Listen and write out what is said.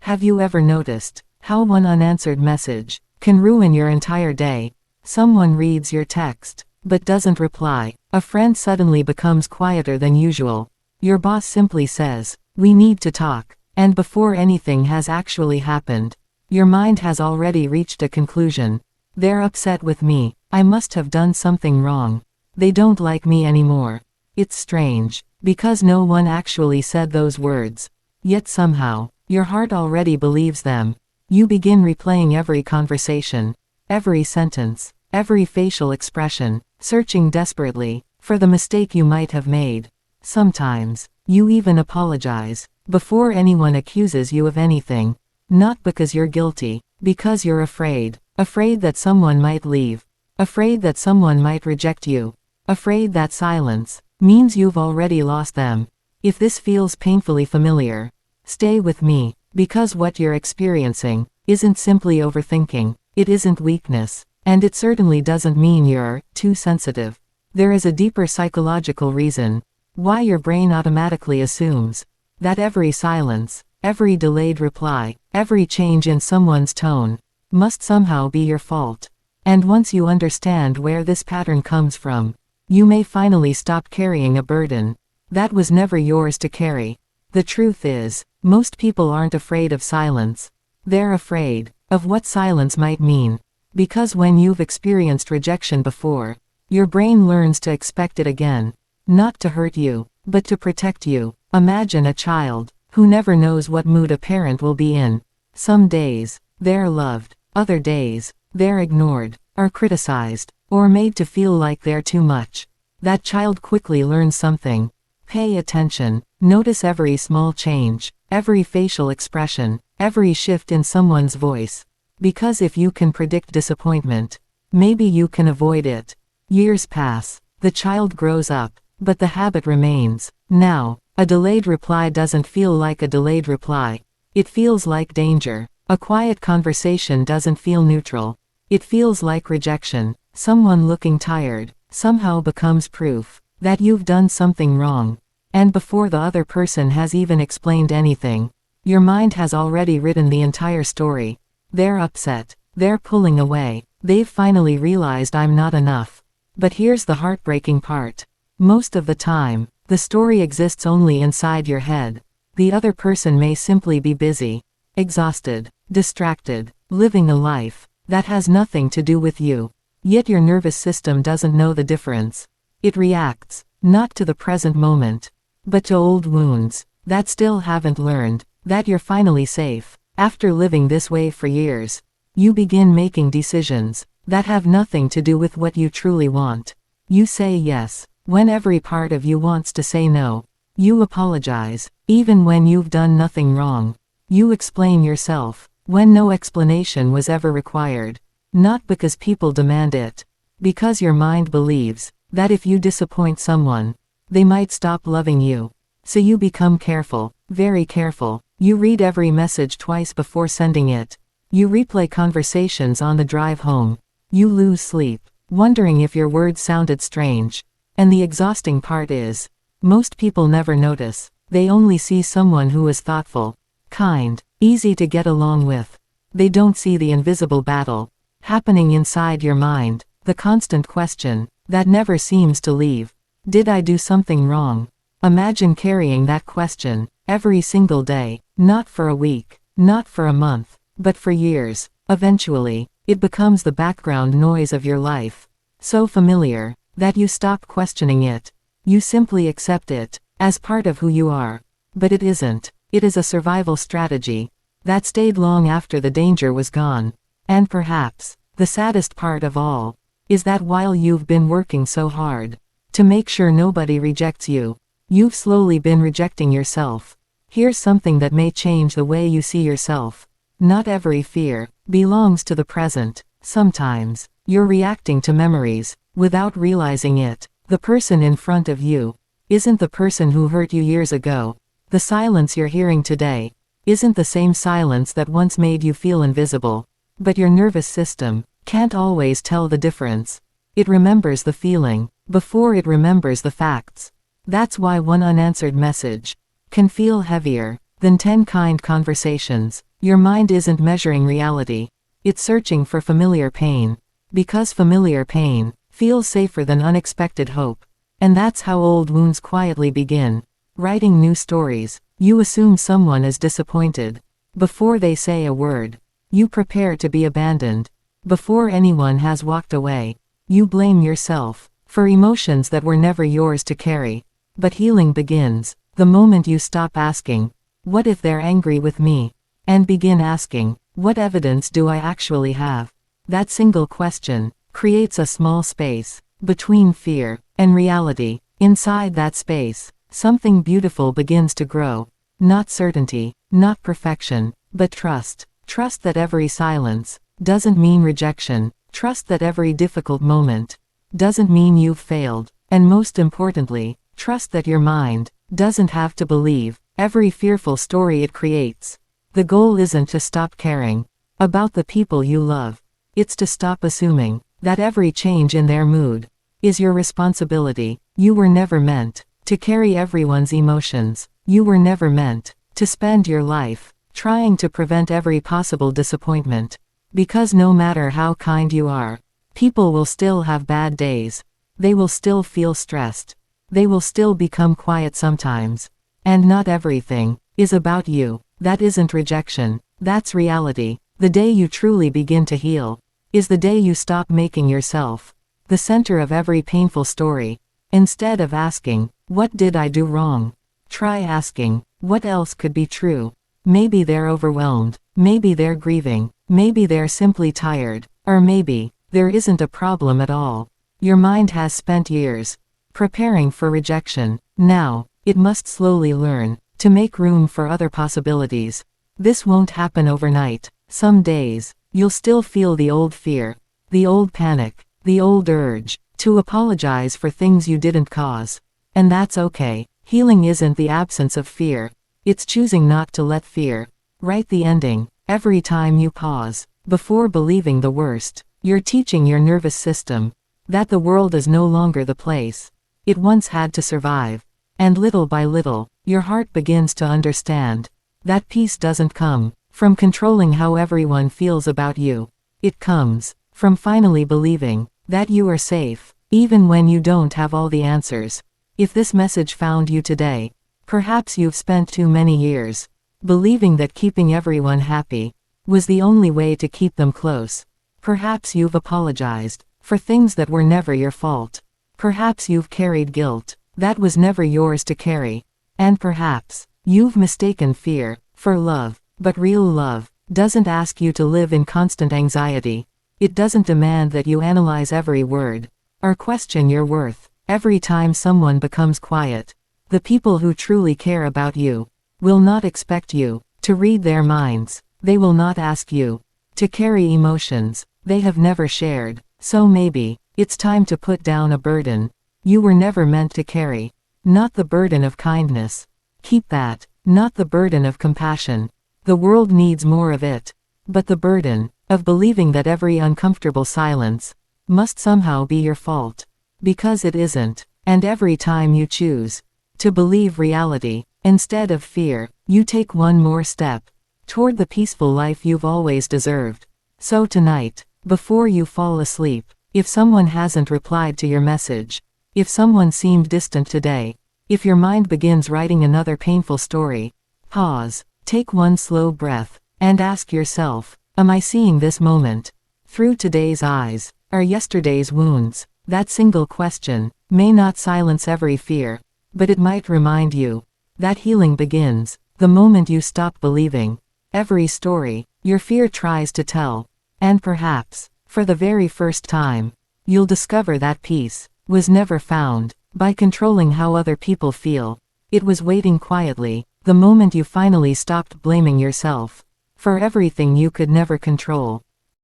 Have you ever noticed how one unanswered message can ruin your entire day? Someone reads your text, but doesn't reply. A friend suddenly becomes quieter than usual. Your boss simply says, "We need to talk," and before anything has actually happened, your mind has already reached a conclusion. They're upset with me. I must have done something wrong. They don't like me anymore. It's strange, because no one actually said those words. Yet somehow, your heart already believes them. You begin replaying every conversation, every sentence, every facial expression, searching desperately for the mistake you might have made. Sometimes, you even apologize before anyone accuses you of anything. Not because you're guilty, because you're afraid. Afraid that someone might leave. Afraid that someone might reject you. Afraid that silence means you've already lost them. If this feels painfully familiar, stay with me, because what you're experiencing isn't simply overthinking. It isn't weakness, and it certainly doesn't mean you're too sensitive. There is a deeper psychological reason why your brain automatically assumes that every silence, every delayed reply, every change in someone's tone must somehow be your fault. And once you understand where this pattern comes from, you may finally stop carrying a burden that was never yours to carry. The truth is, most people aren't afraid of silence. They're afraid of what silence might mean. Because when you've experienced rejection before, your brain learns to expect it again. Not to hurt you, but to protect you. Imagine a child who never knows what mood a parent will be in. Some days, they're loved. Other days, they're ignored, or criticized, or made to feel like they're too much. That child quickly learns something. Pay attention. Notice every small change, every facial expression, every shift in someone's voice. Because if you can predict disappointment, maybe you can avoid it. Years pass, the child grows up, but the habit remains. Now, a delayed reply doesn't feel like a delayed reply. It feels like danger. A quiet conversation doesn't feel neutral. It feels like rejection. Someone looking tired somehow becomes proof that you've done something wrong. And before the other person has even explained anything, your mind has already written the entire story. They're upset. They're pulling away. They've finally realized I'm not enough. But here's the heartbreaking part. Most of the time, the story exists only inside your head. The other person may simply be busy, exhausted, distracted, living a life that has nothing to do with you. Yet your nervous system doesn't know the difference. It reacts, not to the present moment, but to old wounds that still haven't learned that you're finally safe. After living this way for years, you begin making decisions that have nothing to do with what you truly want. You say yes when every part of you wants to say no. You apologize even when you've done nothing wrong. You explain yourself when no explanation was ever required. Not because people demand it, because your mind believes that if you disappoint someone, they might stop loving you. So you become careful, very careful. You read every message twice before sending it. You replay conversations on the drive home. You lose sleep, wondering if your words sounded strange. And the exhausting part is, most people never notice. They only see someone who is thoughtful, kind, easy to get along with. They don't see the invisible battle happening inside your mind, the constant question that never seems to leave. Did I do something wrong? Imagine carrying that question every single day, not for a week, not for a month, but for years. Eventually, it becomes the background noise of your life. So familiar that you stop questioning it. You simply accept it as part of who you are. But it isn't. It is a survival strategy that stayed long after the danger was gone. And perhaps, the saddest part of all, is that while you've been working so hard to make sure nobody rejects you, you've slowly been rejecting yourself. Here's something that may change the way you see yourself. Not every fear belongs to the present. Sometimes, you're reacting to memories without realizing it. The person in front of you isn't the person who hurt you years ago. The silence you're hearing today isn't the same silence that once made you feel invisible. But your nervous system can't always tell the difference. It remembers the feeling before it remembers the facts. That's why one unanswered message can feel heavier than 10 kind conversations. Your mind isn't measuring reality. It's searching for familiar pain. Because familiar pain feels safer than unexpected hope. And that's how old wounds quietly begin. Writing new stories. You assume someone is disappointed. Before they say a word. You prepare to be abandoned. Before anyone has walked away. You blame yourself for emotions that were never yours to carry. But healing begins the moment you stop asking, "What if they're angry with me?" and begin asking, "What evidence do I actually have?" That single question creates a small space between fear and reality. Inside that space, something beautiful begins to grow. Not certainty, not perfection, but trust. Trust that every silence doesn't mean rejection. Trust that every difficult moment doesn't mean you've failed. And most importantly, trust that your mind doesn't have to believe every fearful story it creates. The goal isn't to stop caring about the people you love. It's to stop assuming that every change in their mood is your responsibility. You were never meant to carry everyone's emotions. You were never meant to spend your life trying to prevent every possible disappointment. Because no matter how kind you are, people will still have bad days. They will still feel stressed. They will still become quiet sometimes. And not everything is about you. That isn't rejection. That's reality. The day you truly begin to heal is the day you stop making yourself the center of every painful story. Instead of asking, "What did I do wrong?" try asking, "What else could be true?" Maybe they're overwhelmed. Maybe they're grieving. Maybe they're simply tired. Or maybe there isn't a problem at all. Your mind has spent years preparing for rejection. Now, it must slowly learn to make room for other possibilities. This won't happen overnight. Some days, you'll still feel the old fear, the old panic, the old urge to apologize for things you didn't cause. And that's okay. Healing isn't the absence of fear. It's choosing not to let fear write the ending. Every time you pause before believing the worst, you're teaching your nervous system that the world is no longer the place it once had to survive. And little by little, your heart begins to understand that peace doesn't come from controlling how everyone feels about you. It comes from finally believing that you are safe, even when you don't have all the answers. If this message found you today, perhaps you've spent too many years believing that keeping everyone happy was the only way to keep them close. Perhaps you've apologized for things that were never your fault. Perhaps you've carried guilt that was never yours to carry. And perhaps you've mistaken fear for love. But real love doesn't ask you to live in constant anxiety. It doesn't demand that you analyze every word or question your worth every time someone becomes quiet. The people who truly care about you will not expect you to read their minds. They will not ask you to carry emotions they have never shared. So maybe it's time to put down a burden you were never meant to carry. Not the burden of kindness. Keep that. Not the burden of compassion. The world needs more of it. But the burden of believing that every uncomfortable silence must somehow be your fault. Because it isn't. And every time you choose to believe reality instead of fear, you take one more step toward the peaceful life you've always deserved. So tonight, before you fall asleep, if someone hasn't replied to your message, if someone seemed distant today, if your mind begins writing another painful story, pause, take one slow breath, and ask yourself, am I seeing this moment through today's eyes, or yesterday's wounds? That single question may not silence every fear, but it might remind you that healing begins the moment you stop believing every story your fear tries to tell. And perhaps, for the very first time, you'll discover that peace was never found by controlling how other people feel. It was waiting quietly, the moment you finally stopped blaming yourself for everything you could never control.